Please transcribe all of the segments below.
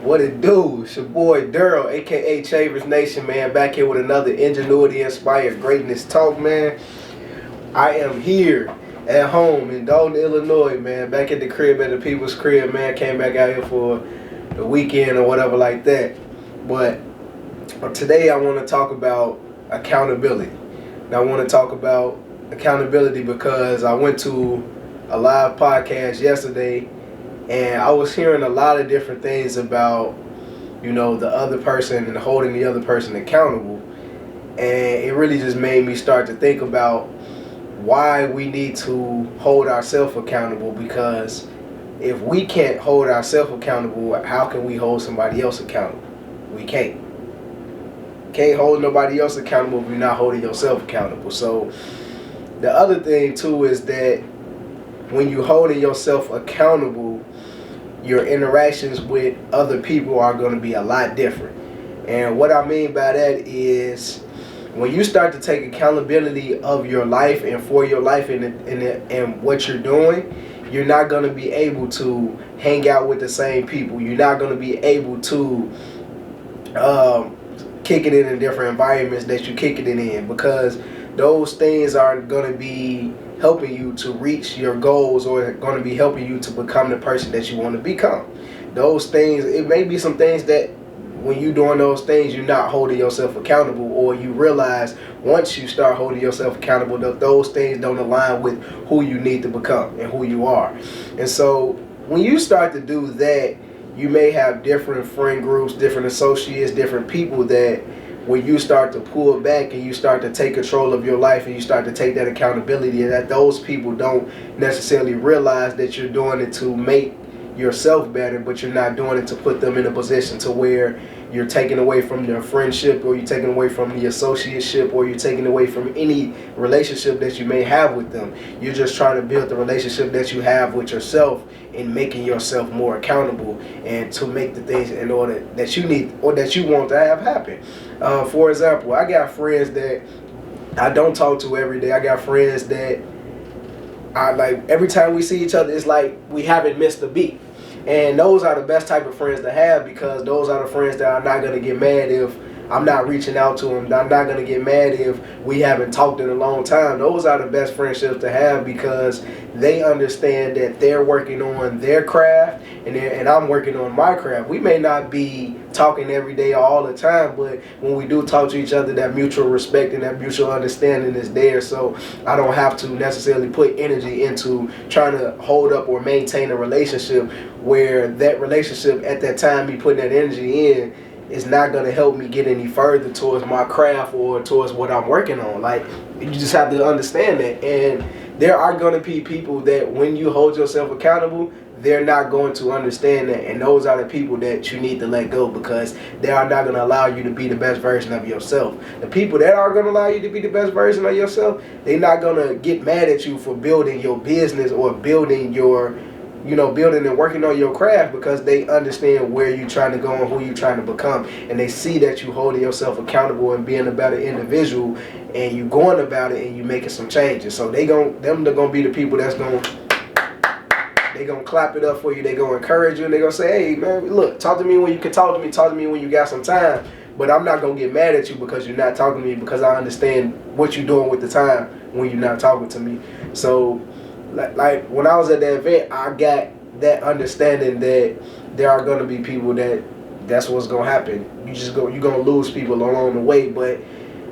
What it do? It's your boy Daryl, aka Chavers Nation, man. Back here with another Ingenuity Inspired Greatness talk, man. I am here at home in Dalton, Illinois, man. Back at the crib, at the people's crib, man. Came back out here for the weekend or whatever like that. But today I want to talk about accountability. Now I want to talk about accountability because I went to a live podcast yesterday. And I was hearing a lot of different things about, the other person and holding the other person accountable. And it really just made me start to think about why we need to hold ourselves accountable. Because if we can't hold ourselves accountable, how can we hold somebody else accountable? We can't. Can't hold nobody else accountable if you're not holding yourself accountable. So the other thing too is that when you're holding yourself accountable, your interactions with other people are going to be a lot different. And what I mean by that is when you start to take accountability of your life and for your life and what you're doing, you're not going to be able to hang out with the same people. You're not going to be able to kick it in different environments that you kick it in, because those things are going to be helping you to reach your goals, or going to be helping you to become the person that you want to become. Those things, it may be some things that when you're doing those things, you're not holding yourself accountable, or you realize once you start holding yourself accountable that those things don't align with who you need to become and who you are. And so when you start to do that, you may have different friend groups, different associates, different people that when you start to pull back and you start to take control of your life and you start to take that accountability, and that those people don't necessarily realize that you're doing it to make yourself better, but you're not doing it to put them in a position to where you're taking away from their friendship, or you're taking away from the associateship, or you're taking away from any relationship that you may have with them. You're just trying to build the relationship that you have with yourself and making yourself more accountable, and to make the things in order that you need or that you want to have happen. For example, I got friends that I don't talk to every day. I got friends that I like every time we see each other, it's like we haven't missed a beat. And those are the best type of friends to have, because those are the friends that are not going to get mad if I'm not reaching out to them. I'm not going to get mad if we haven't talked in a long time. Those are the best friendships to have, because they understand that they're working on their craft and I'm working on my craft. We may not be talking every day or all the time, but when we do talk to each other, that mutual respect and that mutual understanding is there. So I don't have to necessarily put energy into trying to hold up or maintain a relationship where that relationship at that time, me putting that energy in, is not going to help me get any further towards my craft or towards what I'm working on. Like, you just have to understand that. And there are going to be people that when you hold yourself accountable, they're not going to understand that. And those are the people that you need to let go, because they are not going to allow you to be the best version of yourself. The people that are going to allow you to be the best version of yourself, they're not going to get mad at you for building your business or building your building and working on your craft, because they understand where you're trying to go and who you're trying to become, and they see that you holding yourself accountable and being a better individual, and you going about it and you making some changes. So they're gonna be the people that's gonna clap it up for you. They're gonna encourage you, and they're gonna say, hey man, look, talk to me when you can talk to me, talk to me when you got some time, but I'm not gonna get mad at you because you're not talking to me, because I understand what you're doing with the time when you're not talking to me. So like when I was at that event, I got that understanding that there are going to be people that's what's going to happen. You're going to lose people along the way, but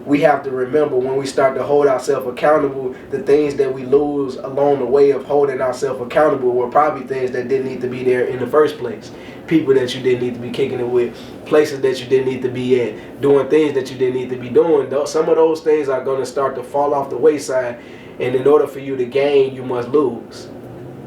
we have to remember, when we start to hold ourselves accountable, the things that we lose along the way of holding ourselves accountable were probably things that didn't need to be there in the first place. People that you didn't need to be kicking it with, places that you didn't need to be at, doing things that you didn't need to be doing. Some of those things are going to start to fall off the wayside. And in order for you to gain, you must lose.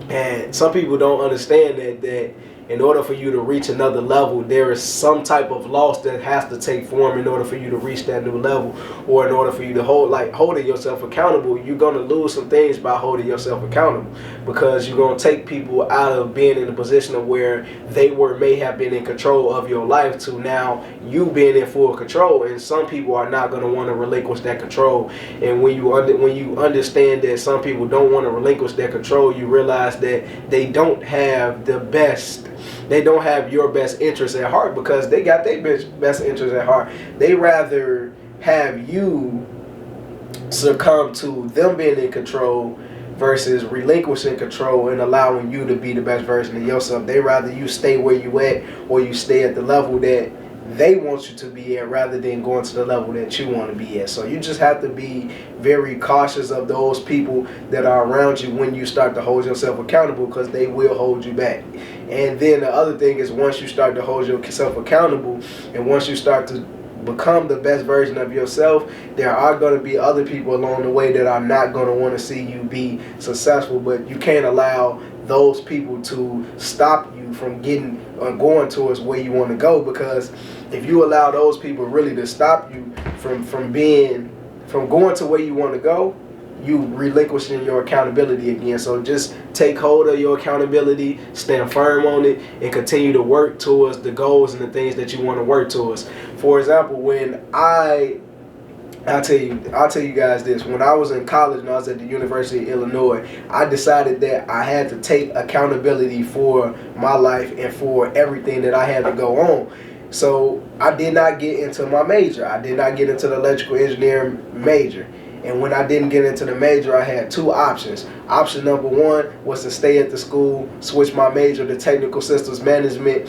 And some people don't understand that in order for you to reach another level, there is some type of loss that has to take form in order for you to reach that new level, or in order for you to holding yourself accountable. You're going to lose some things by holding yourself accountable, because you're going to take people out of being in a position of where they may have been in control of your life to now you being in full control. And some people are not going to want to relinquish that control. And when you understand that some people don't want to relinquish their control, you realize that they don't have the best they don't have your best interest at heart, because they got their best interest at heart. They rather have you succumb to them being in control versus relinquishing control and allowing you to be the best version of yourself. They rather you stay where you at, or you stay at the level that they want you to be at, rather than going to the level that you want to be at. So you just have to be very cautious of those people that are around you when you start to hold yourself accountable, because they will hold you back. And then the other thing is, once you start to hold yourself accountable, and once you start to become the best version of yourself, there are going to be other people along the way that are not going to want to see you be successful. But you can't allow those people to stop you from getting or going towards where you want to go, because if you allow those people really to stop you from going to where you want to go, you relinquishing your accountability again. So just take hold of your accountability, stand firm on it, and continue to work towards the goals and the things that you want to work towards. For example, when I'll tell you guys this. When I was in college and I was at the University of Illinois, I decided that I had to take accountability for my life and for everything that I had to go on. So I did not get into my major. I did not get into the electrical engineering major. And when I didn't get into the major, I had two options. Option number one was to stay at the school, switch my major to technical systems management,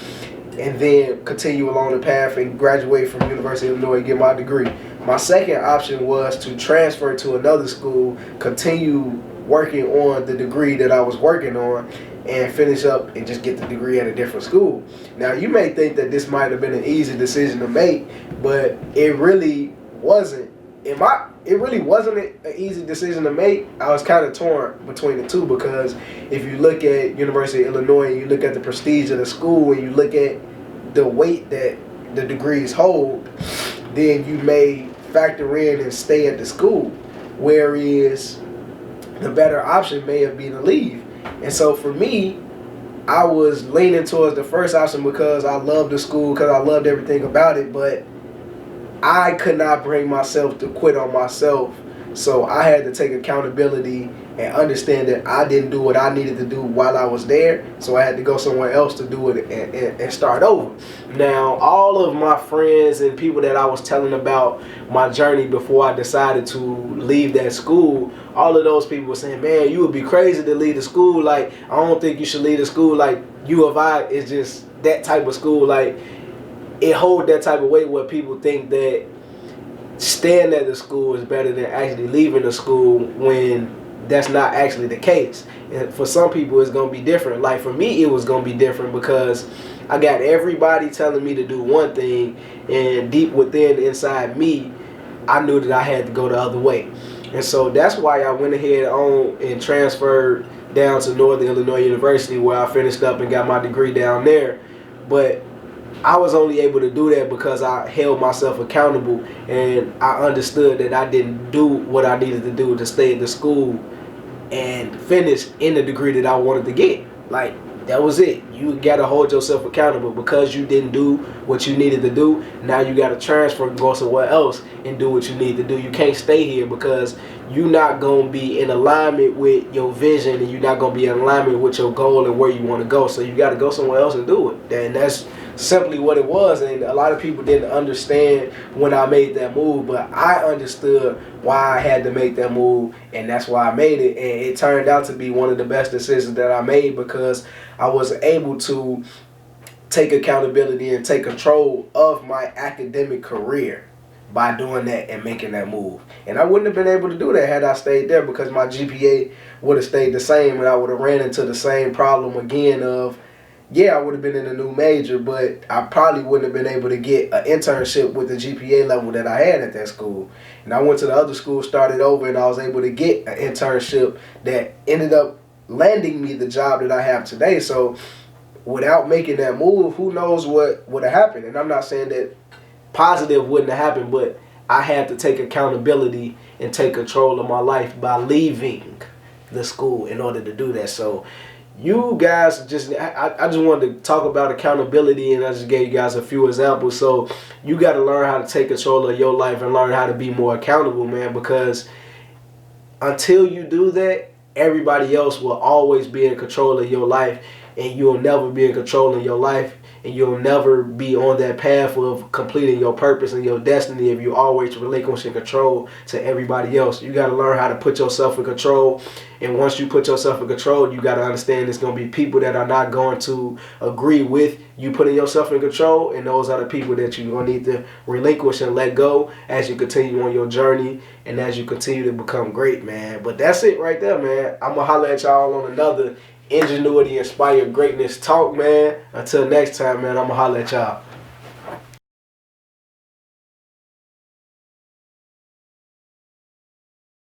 and then continue along the path and graduate from University of Illinois and get my degree. My second option was to transfer to another school, continue working on the degree that I was working on, and finish up and just get the degree at a different school. Now, you may think that this might have been an easy decision to make, but it really wasn't. It really wasn't an easy decision to make. I was kind of torn between the two, because if you look at University of Illinois and you look at the prestige of the school and you look at the weight that the degrees hold, then you may factor in and stay at the school, whereas the better option may have been to leave. And so for me, I was leaning towards the first option because I loved the school, because I loved everything about it, but I could not bring myself to quit on myself. So I had to take accountability and understand that I didn't do what I needed to do while I was there. So I had to go somewhere else to do it and start over. Now, all of my friends and people that I was telling about my journey before I decided to leave that school, all of those people were saying, man, you would be crazy to leave the school. Like, I don't think you should leave the school. Like, U of I is just that type of school. Like, it holds that type of weight where people think that staying at the school is better than actually leaving the school, when that's not actually the case. And for some people, it's going to be different. Like for me, it was going to be different because I got everybody telling me to do one thing, and deep within inside me, I knew that I had to go the other way. And so that's why I went ahead on and transferred down to Northern Illinois University, where I finished up and got my degree down there. But I was only able to do that because I held myself accountable, and I understood that I didn't do what I needed to do to stay at the school and finish in the degree that I wanted to get. Like, that was it. You got to hold yourself accountable. Because you didn't do what you needed to do, now you got to transfer and go somewhere else and do what you need to do. You can't stay here because you're not going to be in alignment with your vision, and you're not going to be in alignment with your goal and where you want to go. So you got to go somewhere else and do it. And that's simply what it was. And a lot of people didn't understand when I made that move, but I understood why I had to make that move, and that's why I made it. And it turned out to be one of the best decisions that I made, because I was able to take accountability and take control of my academic career by doing that and making that move. And I wouldn't have been able to do that had I stayed there, because my GPA would have stayed the same, and I would have ran into the same problem again of, yeah, I would have been in a new major, but I probably wouldn't have been able to get an internship with the GPA level that I had at that school. And I went to the other school, started over, and I was able to get an internship that ended up landing me the job that I have today. So without making that move, who knows what would have happened. And I'm not saying that positive wouldn't have happened, but I had to take accountability and take control of my life by leaving the school in order to do that. So you guys I just wanted to talk about accountability, and I just gave you guys a few examples. So you got to learn how to take control of your life and learn how to be more accountable, man, because until you do that, everybody else will always be in control of your life. and you'll never be in control of your life, and you'll never be on that path of completing your purpose and your destiny if you always relinquishing control to everybody else. You got to learn how to put yourself in control, and once you put yourself in control, you got to understand there's going to be people that are not going to agree with you putting yourself in control, and those are the people that you're going to need to relinquish and let go as you continue on your journey and as you continue to become great, man. But that's it right there, man. I'm going to holler at y'all on another Ingenuity Inspired Greatness talk, man. Until next time, man, I'm going to holler at y'all.